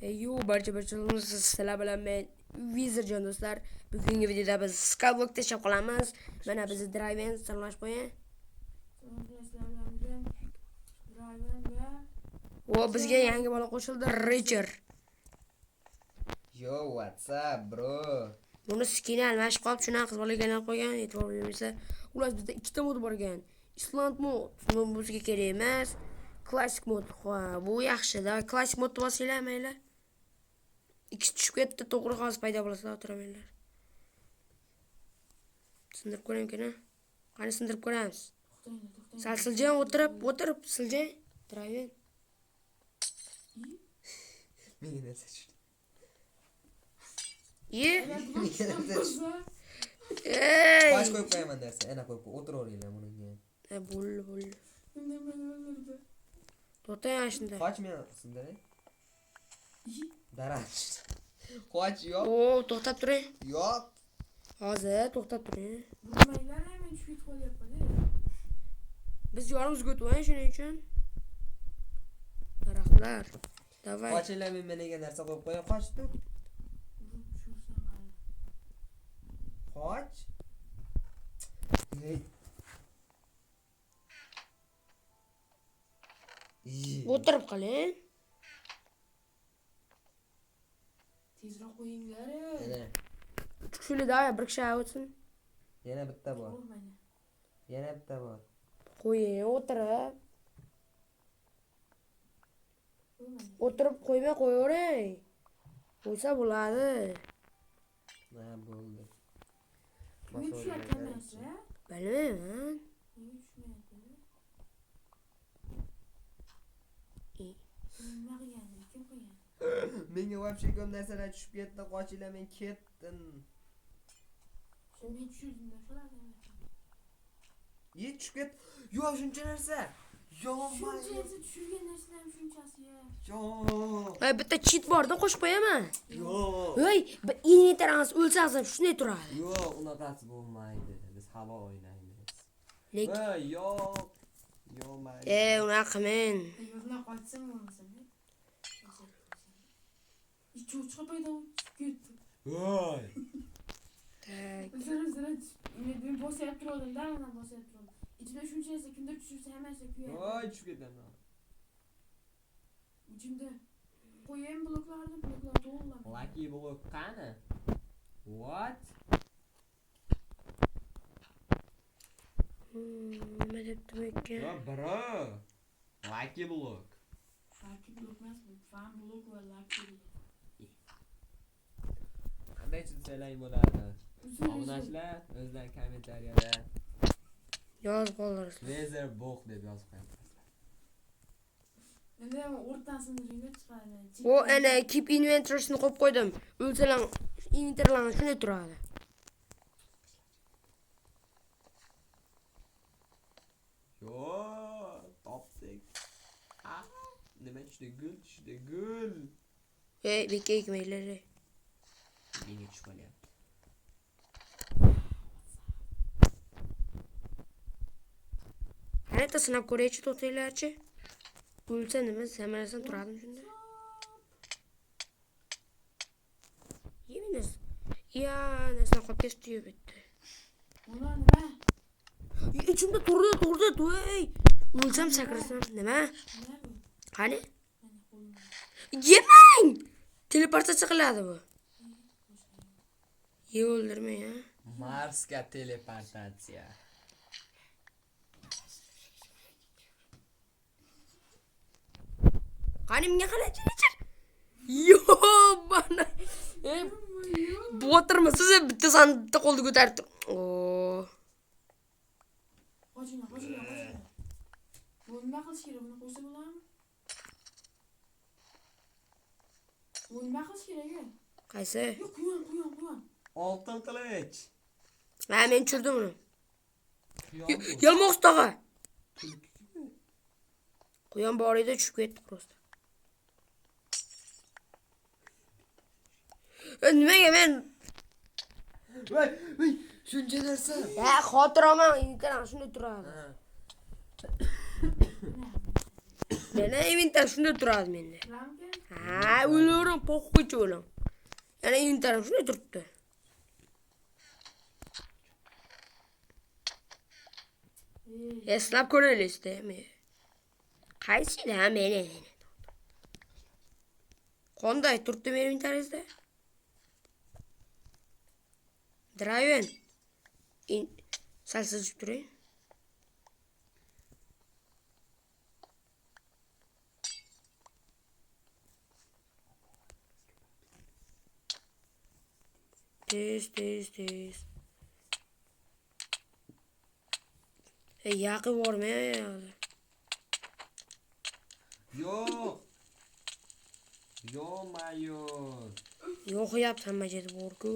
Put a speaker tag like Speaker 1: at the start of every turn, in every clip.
Speaker 1: Yo barcha sizlar bilan men Vizirjon do'stlar. Bugungi videoda biz Skywalk tashab qolamiz. Mana bizni Driven salomlash qo'ying. Va bizga yangi bola qo'shildi, Richard.
Speaker 2: Yo, what's up, bro?
Speaker 1: Buni skini almashib qolib, shuna qiz bola ekanini qo'ygan, e'tibor bermasa. Ular bizda ikkita mod bor ekan. Island mod, bu bizga kerak emas. Classic mod, bu yaxshi-da. Classic modni bosinglar, mayli. Ikkisi tushib ketdi, to'g'ri hozir paydo bo'lasizlar, o'tiramanglar. Sindirib ko'raymikin-a? Qani sindirib ko'ramiz. Sal siljang o'tirib siljang. Driven.
Speaker 2: Menga narsa tushdi.
Speaker 1: Ey!
Speaker 2: Qo'sh qo'yib qo'yaman narsa. Ana qo'yib o'tiraveringlar bunga.
Speaker 1: Bo'ldi. To'xtang ana shunda.
Speaker 2: Qoch men sindiray. Daraxt. Qoch yo'q.
Speaker 1: To'xtab turing.
Speaker 2: Yo'q.
Speaker 1: Hozir to'xtab turing.
Speaker 3: Bilmaylar men tushib qolyapman.
Speaker 1: Biz yo'limiz o'tmaymiz shuning uchun. Daraxtlar. Davay.
Speaker 2: Qochinglar, men menga narsa qo'yib qo'yay. Qoch tur. Qoch.
Speaker 1: O'tirib qoling.
Speaker 3: Tezroq qo'yinglar.
Speaker 2: Ana.
Speaker 1: Tushili davay bir kishi o'tsin.
Speaker 2: Yana bitta bor. Yana bitta bor.
Speaker 1: Qo'ying, o'tirib. O'tirib qo'ymay qo'yavering. Qo'ysa bo'ladi.
Speaker 2: Mana bo'ldi.
Speaker 1: Bilmayman.
Speaker 2: Menga вообще ko'p narsalar tushib ketdi. Qochinglar, men ketdim.
Speaker 3: Men tushirdim shularni.
Speaker 2: Tushib ket. Yo, shuncha narsa. Yo,
Speaker 3: Shunchasi tushirgan narsalar shunchasi.
Speaker 2: Yo.
Speaker 1: Bitta cheat borda qo'shib qo'yaman.
Speaker 2: Yo.
Speaker 1: Voy, inventarimiz o'lsangiz ham shunday turadi.
Speaker 2: Yo, unaqasi bo'lmaydi. Biz havo o'ynaymiz.
Speaker 1: Lekin
Speaker 2: yo'q. Yo, mayli.
Speaker 1: unaqa qilmang.
Speaker 3: Yo'ldan qochsam bo'lmasa. Cho'chqa paydo ketdi.
Speaker 2: Voy.
Speaker 3: Zira men bosib turdim-da, mana bosib turdim. Ichida shuncha narsa kimdir tushirsa hammasi kuyadi.
Speaker 2: Voy, tushib ketdim.
Speaker 3: Ichimda qo'yayim bloklar to'g'rilab.
Speaker 2: Lucky block qani? What?
Speaker 1: Nima debdi bu ekan?
Speaker 2: Yo, bro. Lucky block.
Speaker 3: Lucky block emas, bu fan block va lucky.
Speaker 2: Qanday tushsanglar bo'ladi? Obunachilar o'zlar kommentariyada
Speaker 1: Yozib qoldirasiz.
Speaker 2: Laser bog' deb yozib qo'yasizlar.
Speaker 3: Endi o'rtasini ringga chiqaradi.
Speaker 1: Ana keep inventory'ni qo'yib qo'ydim. O'lsalar inventory'lar shunday turadi.
Speaker 2: Yo, topdik. Nima tushdi gul.
Speaker 1: Bekka ekmanglar.
Speaker 2: Menga tushib qolyapti.
Speaker 1: Qanday sinab ko'raychi, to'xtanglarchi. O'lsa nima, samarasidan turadimi shunda? Yemiz. Narsa qolib ketdi bitta.
Speaker 3: Ular nima?
Speaker 1: Ichimda turdi, to'y. O'lsam sakrasam nima? Qani? Yemang! Teleportatsiya qiladi bu. O'ldirmang, ha?
Speaker 2: Marsga teleportatsiya.
Speaker 1: Qani menga qaraychi. Yo, mana. Bo'tirmisiz bitta sandiqda qo'lda ko'tarib tur.
Speaker 3: Qo'shinglar. Bu nima qilish kerak? Buni qo'ysa bo'ladimi? Bu nima qilish kerak?
Speaker 1: Qaysi?
Speaker 3: Yo'q, quyon.
Speaker 2: Oltin qilich.
Speaker 1: Men tushirdim uni. Yalmoq tog'a. Quyon bor edi, tushib ketdi prosta. Nimaga men?
Speaker 2: Voy, shuncha narsa.
Speaker 1: Xotiraman, inventar shunday turadi. Mena inventar shunday turadi menda. Ha, o'larim, po'qqicha o'lam. Yana inventarim shunday turibdi. Eslab ko'raylik-da, men. Qaysida meni? Qanday turibdi meni inventarimda? Draven. Sal sizib turing. Tez. Yaqin bormayapti.
Speaker 2: Yo'q. Yo-mayor.
Speaker 1: Yo'qyapti hamma yerda bor-ku.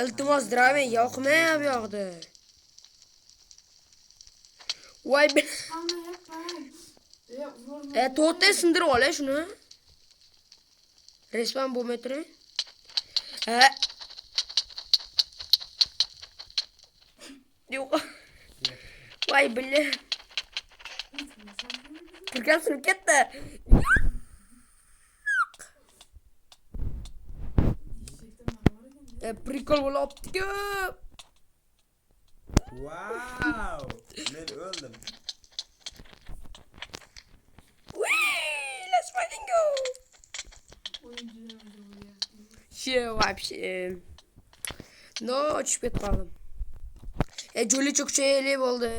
Speaker 1: Iltimos Draven yoqmayapti bu yoqda. Voy be.
Speaker 3: Hamma yapman.
Speaker 1: To'rtta sindirib olay shuni. Respawn bo'lmay turing. Yo'q. Voy billa. Kirgansin ketdi. Prikol bo'lyapti-ku.
Speaker 2: Wow! Men o'ldim.
Speaker 1: Let's fucking go. Вообще. No, tushib ketib qoldim. Joli cho'kchayli bo'ldi.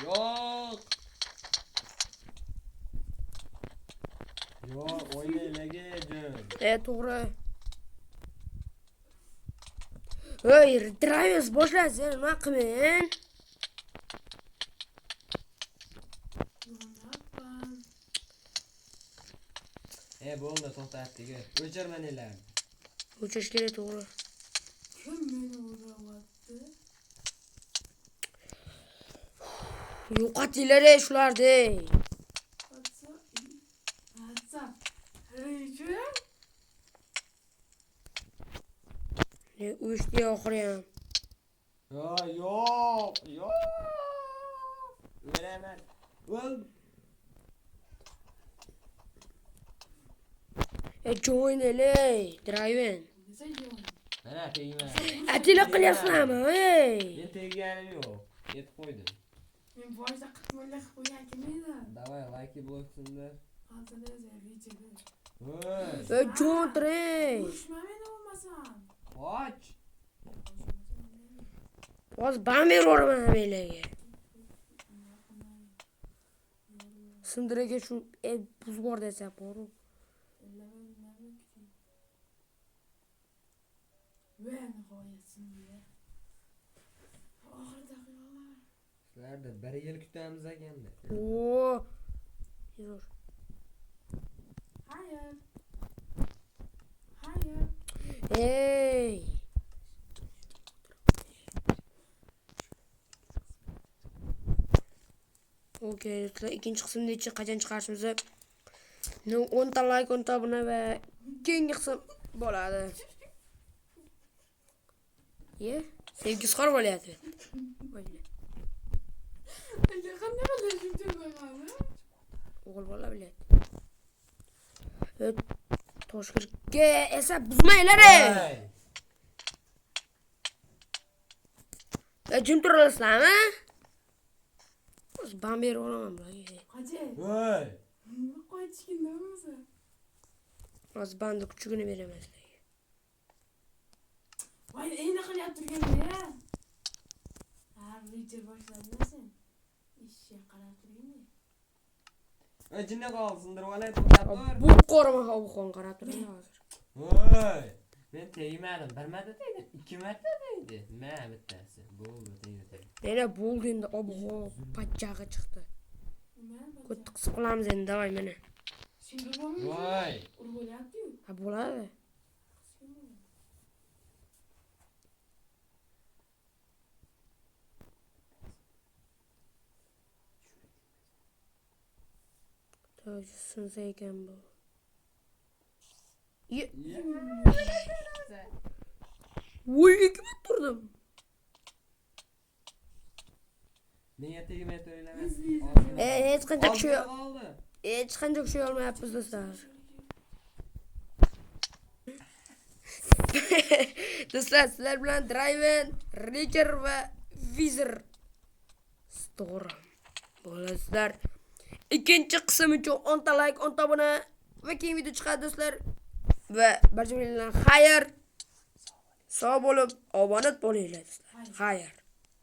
Speaker 2: Yo'q. Yo'q, o'ynaylagan.
Speaker 1: To'g'ri. Hey, Travis boshlaysan, nima qilmen?
Speaker 2: Bo'ldi, to'xtatdik. O'chirmaninglar.
Speaker 1: O'chirish kerak, to'g'ri.
Speaker 3: Kim meni uryapti?
Speaker 1: Yo'qotinglar shularni.
Speaker 3: WhatsApp.
Speaker 1: Ne uyushdi oxiri ham.
Speaker 2: Yo'q. O'laman.
Speaker 1: Join elay, Draven.
Speaker 2: Mana tegma.
Speaker 1: Atila qilyapsanmi?
Speaker 2: Men tegganim yo'q. Yetib qo'ydim.
Speaker 3: Men boshda 40 million qilib qo'ygan kim edi?
Speaker 2: Davay, like bo'lsinlar.
Speaker 3: Qanchada yozaylik.
Speaker 1: Join Trey.
Speaker 3: Ushma meni olmasam.
Speaker 2: Qoch.
Speaker 1: Hozir bamber boraman hammalarga. Sindiraga shu buz bor desa bor.
Speaker 3: Ve nihoyatsinda. Oxir daqiqalar.
Speaker 2: Sizlarda 1 yil kutamiz ekanda.
Speaker 1: Yur.
Speaker 3: Hayır.
Speaker 1: Hey. Okey, ikinci qismda qachon chiqarishimizni 10 ta like, 10 ta obuna va keyingi qism bo'ladi. Sevgi sqor bo'lyapti.
Speaker 3: Qanday qilishim bo'lgani?
Speaker 1: O'g'il bola bilyapti. Toshkirga esa buzmaylar. Jim turasizlarmi? O'z bamber olaman bularga.
Speaker 3: Qajay.
Speaker 2: Voy.
Speaker 3: Qo'yishkinda bo'lsa.
Speaker 1: O'z bandi kuchugini beraman sizlarga.
Speaker 3: Voy, endi qilyapti turgan-ya. Richer boshladingmi? Ishga qarab turgin-da.
Speaker 2: Jinni qolsindirib olay, to'xtab tur.
Speaker 1: Bu qo'rama xon qarab turing hozir.
Speaker 2: Voy. Men tegmadim. 1 marta tegdim, 2 marta tegdi. Mana bittasi. Bo'ldi, tegdi.
Speaker 1: Yana bo'ldi endi obho pachchag'i chiqdi. Ko'tni qisib qilamiz endi, davay mana.
Speaker 2: Voy.
Speaker 3: Urbo'lyapti-yu.
Speaker 1: Ha bo'ladi. Sinsa ekan bu. Voy, ikki turdim.
Speaker 2: Nega tegmayapti o'ylamayapti?
Speaker 3: Hizli.
Speaker 1: Hech qancha kuchi
Speaker 2: Oldi.
Speaker 1: hech qancha kuchi olmayapmiz do'stlar. Do'stlar, sizlar bilan Driven, Riker va Wizard Store bo'lasizlar. Ikkinchi qism uchun 10 ta like, 10 ta obuna va keyin video chiqadi do'stlar. Va barchalarga xayr. Sog' bo'lib, obuna bo'linglar do'stlar. Xayr.